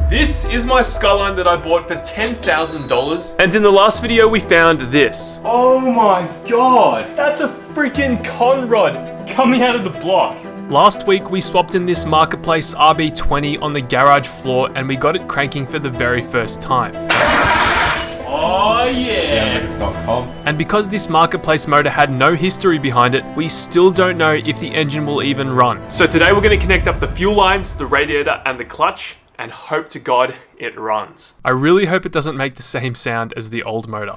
This is my Skyline that I bought for $10,000. And in the last video, we found this. Oh my God, that's a freaking con rod coming out of the block. Last week, we swapped in this Marketplace RB20 on the garage floor and we got it cranking for the very first time. Oh yeah! Sounds like it's got comp. And because this Marketplace motor had no history behind it, we still don't know if the engine will even run. So today we're going to connect up the fuel lines, the radiator and the clutch, and hope to God it runs. I really hope it doesn't make the same sound as the old motor.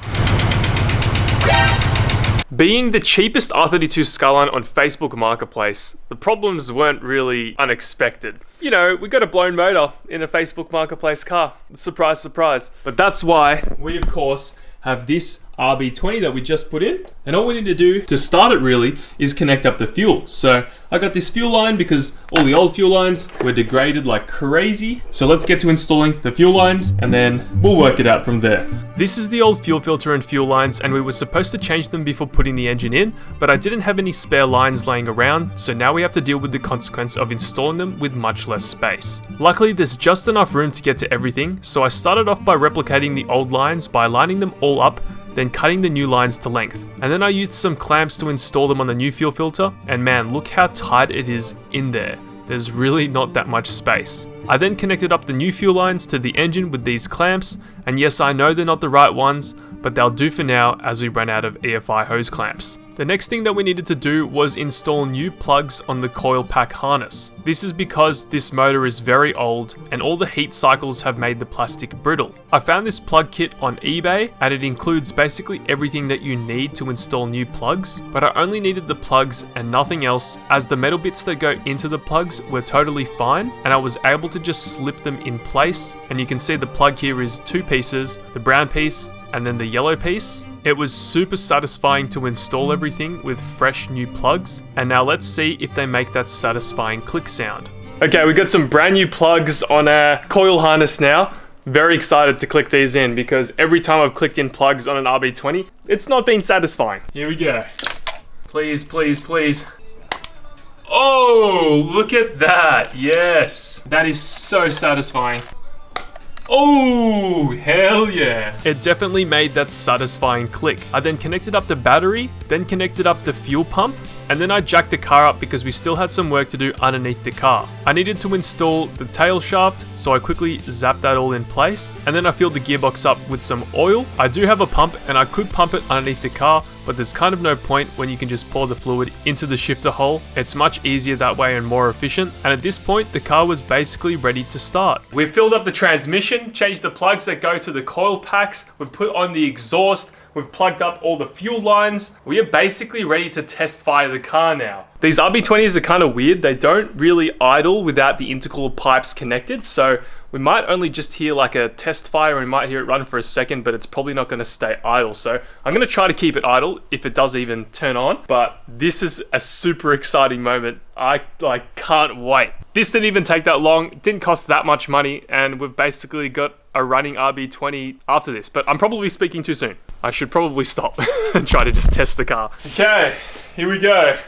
Being the cheapest R32 Skyline on Facebook Marketplace, the problems weren't really unexpected. You know, we got a blown motor in a Facebook Marketplace car. Surprise, surprise. But that's why we, of course, have this RB20 that we just put in. And all we need to do to start it really is connect up the fuel. So I got this fuel line because all the old fuel lines were degraded like crazy. So let's get to installing the fuel lines and then we'll work it out from there. This is the old fuel filter and fuel lines, and we were supposed to change them before putting the engine in, but I didn't have any spare lines laying around, so now we have to deal with the consequence of installing them with much less space. Luckily, there's just enough room to get to everything, so I started off by replicating the old lines by lining them all up, then cutting the new lines to length. And then I used some clamps to install them on the new fuel filter, and man, look how tight it is in there. There's really not that much space. I then connected up the new fuel lines to the engine with these clamps, and yes, I know they're not the right ones, but they'll do for now as we run out of EFI hose clamps. The next thing that we needed to do was install new plugs on the coil pack harness. This is because this motor is very old and all the heat cycles have made the plastic brittle. I found this plug kit on eBay and it includes basically everything that you need to install new plugs, but I only needed the plugs and nothing else, as the metal bits that go into the plugs were totally fine and I was able to just slip them in place. And you can see the plug here is two pieces, the brown piece and then the yellow piece. It was super satisfying to install everything with fresh new plugs, and now let's see if they make that satisfying click sound. Okay, we got some brand new plugs on our coil harness now. Very excited to click these in because every time I've clicked in plugs on an RB20, it's not been satisfying. Here we go. Please, please, please. Oh, look at that. Yes, that is so satisfying. Oh, hell yeah. It definitely made that satisfying click. I then connected up the battery, then connected up the fuel pump, and then I jacked the car up because we still had some work to do underneath the car. I needed to install the tail shaft, so I quickly zapped that all in place, and then I filled the gearbox up with some oil. I do have a pump and I could pump it underneath the car, but there's kind of no point when you can just pour the fluid into the shifter hole. It's much easier that way and more efficient. And at this point, the car was basically ready to start. We've filled up the transmission, changed the plugs that go to the coil packs, we've put on the exhaust, we've plugged up all the fuel lines. We are basically ready to test fire the car now. These RB20s are kind of weird. They don't really idle without the intercooler pipes connected. So we might only just hear like a test fire and we might hear it run for a second, but it's probably not going to stay idle. So I'm going to try to keep it idle if it does even turn on. But this is a super exciting moment. I can't wait. This didn't even take that long. It didn't cost that much money. And we've basically got a running RB20 after this. But I'm probably speaking too soon. I should probably stop and try to just test the car. Okay, here we go.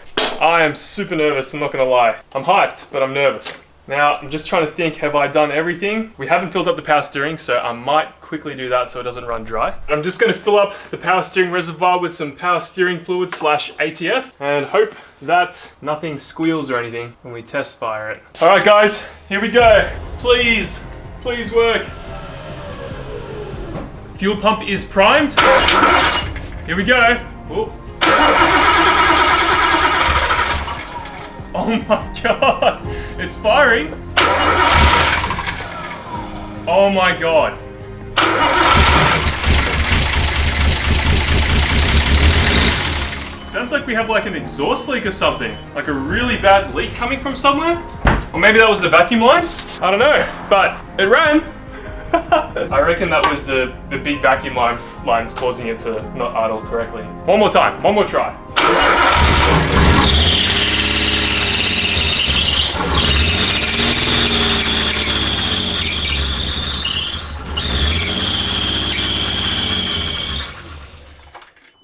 I am super nervous, I'm not gonna lie. I'm hyped, but I'm nervous. Now, I'm just trying to think, have I done everything? We haven't filled up the power steering, so I might quickly do that so it doesn't run dry. I'm just gonna fill up the power steering reservoir with some power steering fluid / ATF and hope that nothing squeals or anything when we test fire it. All right, guys, here we go. Please, please work. Fuel pump is primed. Here we go. Ooh. Oh my God, it's firing. Oh my God. Sounds like we have like an exhaust leak or something. Like a really bad leak coming from somewhere. Or maybe that was the vacuum lines. I don't know, but it ran. I reckon that was the big vacuum lines causing it to not idle correctly. One more time, one more try.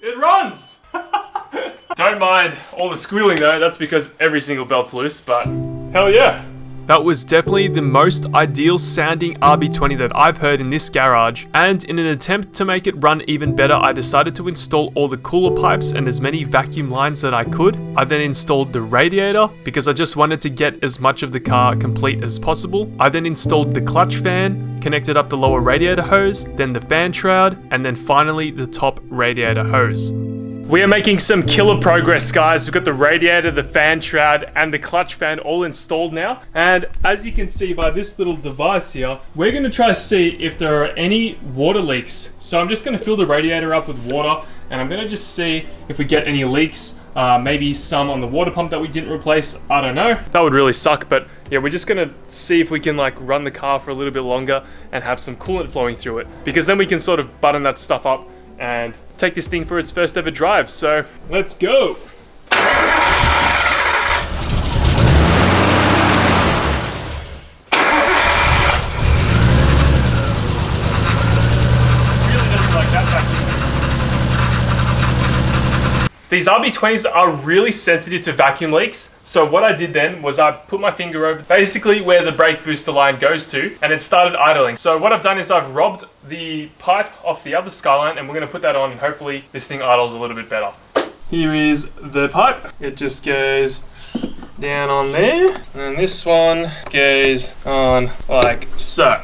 It runs! Don't mind all the squealing though, that's because every single belt's loose, but hell yeah. That was definitely the most ideal sounding RB20 that I've heard in this garage, and in an attempt to make it run even better, I decided to install all the cooler pipes and as many vacuum lines that I could. I then installed the radiator because I just wanted to get as much of the car complete as possible. I then installed the clutch fan, connected up the lower radiator hose, then the fan shroud, and then finally the top radiator hose. We are making some killer progress, guys. We've got the radiator, the fan shroud, and the clutch fan all installed now. And as you can see by this little device here, we're going to try to see if there are any water leaks. So I'm just going to fill the radiator up with water, and I'm going to just see if we get any leaks. Maybe some on the water pump that we didn't replace. I don't know. That would really suck, but yeah, we're just going to see if we can like run the car for a little bit longer and have some coolant flowing through it. Because then we can sort of button that stuff up and take this thing for its first ever drive. So let's go. These RB20s are really sensitive to vacuum leaks. So what I did then was I put my finger over basically where the brake booster line goes to, and it started idling. So what I've done is I've robbed the pipe off the other Skyline, and we're gonna put that on, and hopefully this thing idles a little bit better. Here is the pipe. It just goes down on there, and then this one goes on like so.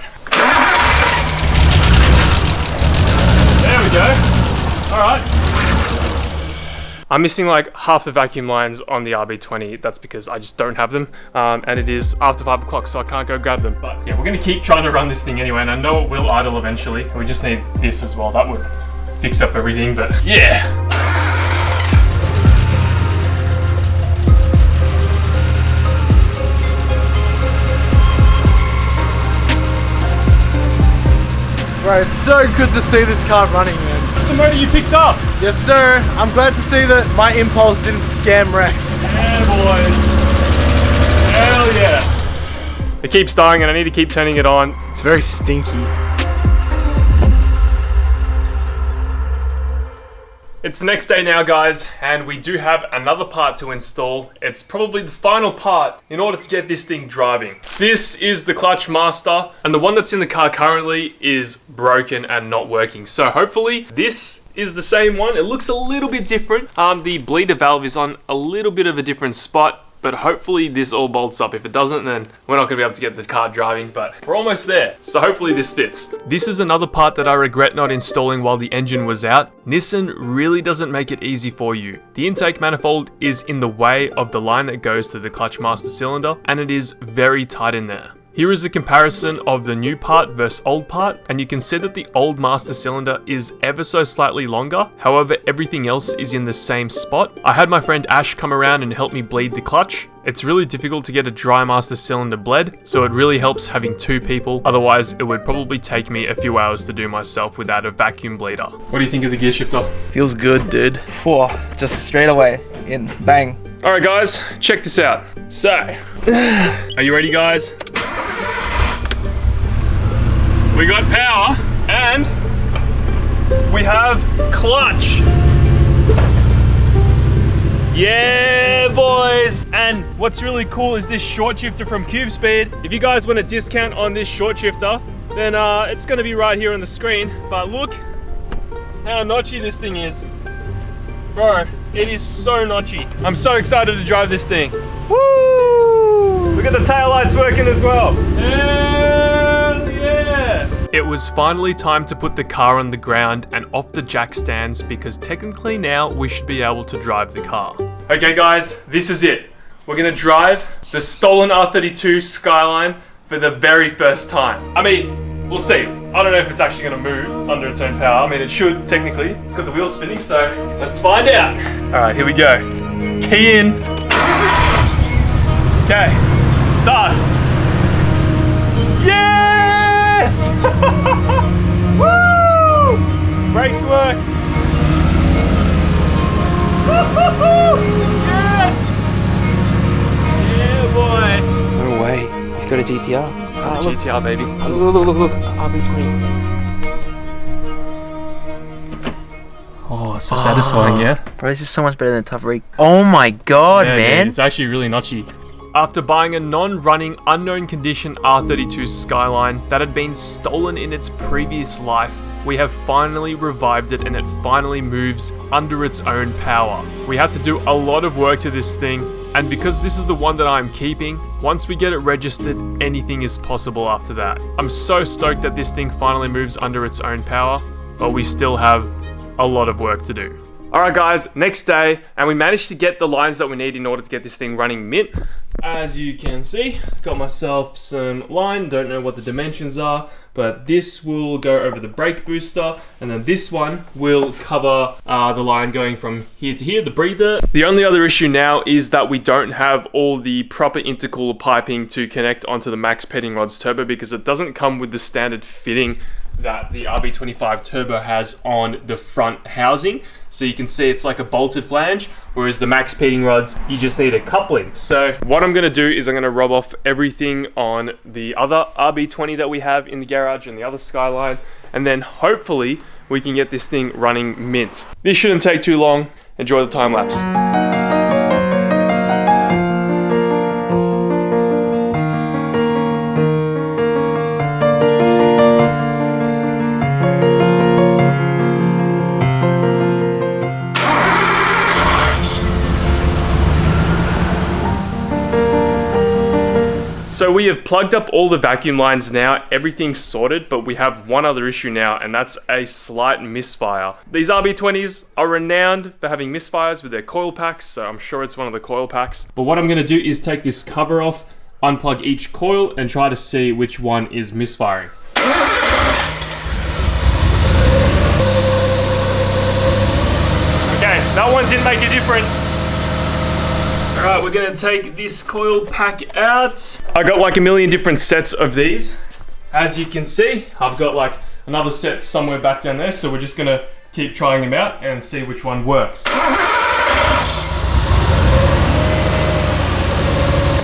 There we go. All right. I'm missing like half the vacuum lines on the RB20. That's because I just don't have them. And it is after 5 o'clock, so I can't go grab them. But yeah, we're gonna keep trying to run this thing anyway, and I know it will idle eventually. We just need this as well. That would fix up everything, but yeah. Right, it's so good to see this car running, man. It's the motor you picked up. Yes, sir. I'm glad to see that my impulse didn't scam Rex. Yeah, boys. Hell yeah. It keeps dying and I need to keep turning it on. It's very stinky. It's the next day now, guys, and we do have another part to install. It's probably the final part in order to get this thing driving. This is the clutch master, and the one that's in the car currently is broken and not working. So hopefully this is the same one. It looks a little bit different. The bleeder valve is on a little bit of a different spot, but hopefully this all bolts up. If it doesn't, then we're not gonna be able to get the car driving, but we're almost there. So hopefully this fits. This is another part that I regret not installing while the engine was out. Nissan really doesn't make it easy for you. The intake manifold is in the way of the line that goes to the clutch master cylinder, and it is very tight in there. Here is a comparison of the new part versus old part, and you can see that the old master cylinder is ever so slightly longer. However, everything else is in the same spot. I had my friend Ash come around and help me bleed the clutch. It's really difficult to get a dry master cylinder bled, so it really helps having 2 people. Otherwise, it would probably take me a few hours to do myself without a vacuum bleeder. What do you think of the gear shifter? Feels good, dude. Whoa, just straight away in, bang. All right, guys, check this out. So, are you ready, guys? We got power and we have clutch. Yeah, boys. And what's really cool is this short shifter from CubeSpeed. If you guys want a discount on this short shifter, then it's gonna be right here on the screen. But look how notchy this thing is. Bro, it is so notchy. I'm so excited to drive this thing. Woo! Look at the taillights working as well. Hell yeah! It was finally time to put the car on the ground and off the jack stands, because technically now we should be able to drive the car. Okay guys, this is it. We're gonna drive the stolen R32 Skyline for the very first time. I mean, we'll see. I don't know if it's actually gonna move under its own power. I mean, it should technically. It's got the wheels spinning, so let's find out. All right, here we go. Key in. Okay, it starts. Yes! Woo! Brakes work. Yes! Yeah, boy. No way. He's got a GTR. GTR, baby. Look. RB26. Oh, so satisfying, yeah? Bro, this is so much better than a tough rig. Oh my god, yeah, man. Yeah, it's actually really notchy. after buying a non-running, unknown condition R32 Skyline that had been stolen in its previous life, we have finally revived it and it finally moves under its own power. We had to do a lot of work to this thing, and because this is the one that I'm keeping, once we get it registered, anything is possible after that. I'm so stoked that this thing finally moves under its own power, but we still have a lot of work to do. Alright guys, next day, and we managed to get the lines that we need in order to get this thing running mint. As you can see, got myself some line, don't know what the dimensions are, but this will go over the brake booster, and then this one will cover the line going from here to here, the breather. The only other issue now is that we don't have all the proper intercooler piping to connect onto the max petting rod's turbo, because it doesn't come with the standard fitting that the RB25 turbo has on the front housing. So you can see it's like a bolted flange, whereas the max petting rods, you just need a coupling. So what I'm gonna do is I'm gonna rub off everything on the other RB20 that we have in the garage and the other Skyline, and then hopefully we can get this thing running mint. This shouldn't take too long. Enjoy the time lapse. So we have plugged up all the vacuum lines now, everything's sorted, but we have one other issue now, and that's a slight misfire. These RB20s are renowned for having misfires with their coil packs, so I'm sure it's one of the coil packs. But what I'm gonna do is take this cover off, unplug each coil, and try to see which one is misfiring. Okay, that one didn't make a difference. Alright, we're gonna take this coil pack out. I got like a million different sets of these. As you can see, I've got like another set somewhere back down there, so we're just gonna keep trying them out and see which one works.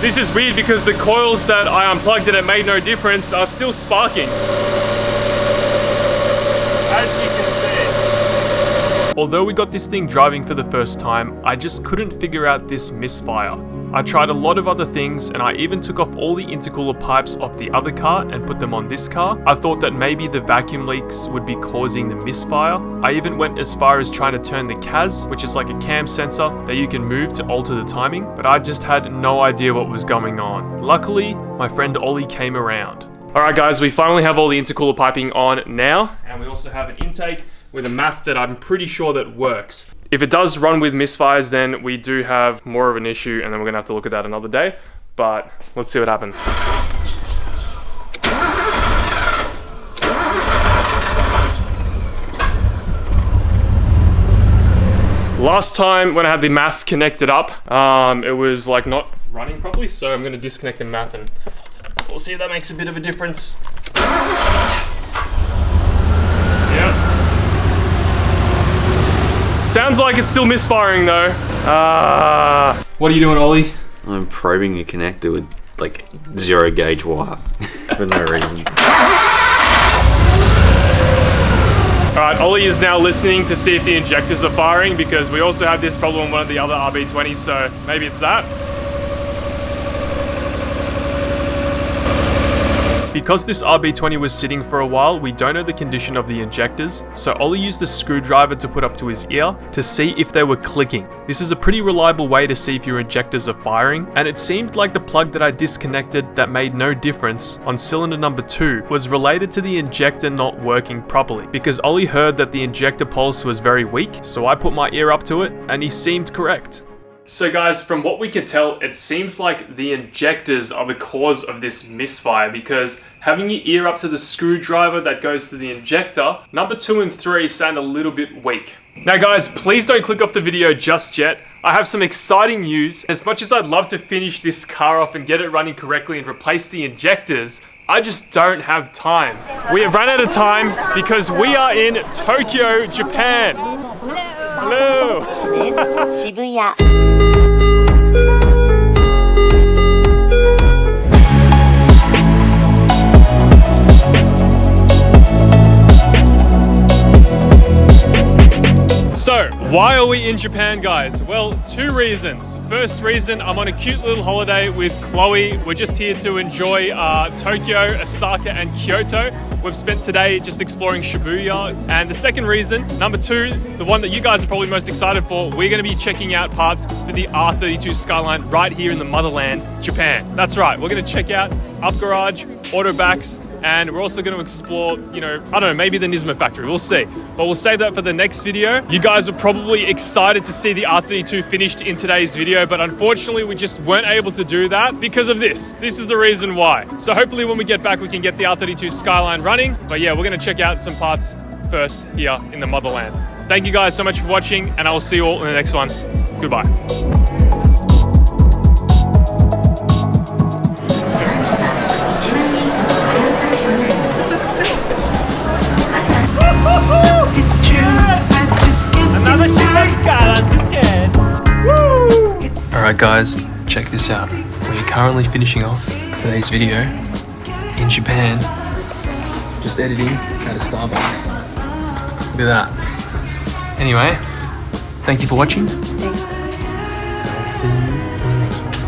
This is weird because the coils that I unplugged and it made no difference are still sparking. As you can see. Although we got this thing driving for the first time, I just couldn't figure out this misfire. I tried a lot of other things, and I even took off all the intercooler pipes off the other car and put them on this car. I thought that maybe the vacuum leaks would be causing the misfire. I even went as far as trying to turn the CAS, which is like a cam sensor that you can move to alter the timing, but I just had no idea what was going on. Luckily, my friend Ollie came around. Alright guys, we finally have all the intercooler piping on now, and we also have an intake with a MAF that I'm pretty sure that works. If it does run with misfires, then we do have more of an issue, and then we're gonna have to look at that another day, but let's see what happens. Last time when I had the MAF connected up, it was like not running properly, so I'm gonna disconnect the MAF and we'll see if that makes a bit of a difference. Yep. Sounds like it's still misfiring though. What are you doing, Ollie? I'm probing a connector with like 0 gauge wire for no reason. Alright, Ollie is now listening to see if the injectors are firing, because we also have this problem on one of the other RB20s, so maybe it's that. Because this RB20 was sitting for a while, we don't know the condition of the injectors, so Ollie used a screwdriver to put up to his ear to see if they were clicking. This is a pretty reliable way to see if your injectors are firing, and it seemed like the plug that I disconnected that made no difference on cylinder number 2 was related to the injector not working properly, because Ollie heard that the injector pulse was very weak, so I put my ear up to it, and he seemed correct. So guys, from what we can tell, it seems like the injectors are the cause of this misfire, because having your ear up to the screwdriver that goes to the injector, number 2 and 3 sound a little bit weak. Now guys, please don't click off the video just yet. I have some exciting news. As much as I'd love to finish this car off and get it running correctly and replace the injectors, I just don't have time. We have run out of time because we are in Tokyo, Japan. Hello. Shibuya. So, Why are we in Japan, guys? Well, two reasons. First reason, I'm on a cute little holiday with Chloe. We're just here to enjoy Tokyo, Osaka, and Kyoto. We've spent today just exploring Shibuya. And the second reason, number two, the one that you guys are probably most excited for, we're gonna be checking out parts for the R32 Skyline right here in the motherland, Japan. That's right, we're gonna check out Up Garage, Autobacks, and we're also going to explore, you know, I don't know, maybe the Nismo factory, we'll see. But we'll save that for the next video. You guys are probably excited to see the R32 finished in today's video, but unfortunately we just weren't able to do that because of this. This is the reason why. So hopefully when we get back, we can get the R32 Skyline running. But yeah, we're going to check out some parts first here in the motherland. Thank you guys so much for watching, and I will see you all in the next one. Goodbye. Alright guys, check this out. We're currently finishing off today's video in Japan. Just editing at a Starbucks. Look at that. Anyway, thank you for watching. Thanks. And I'll see you in the next one.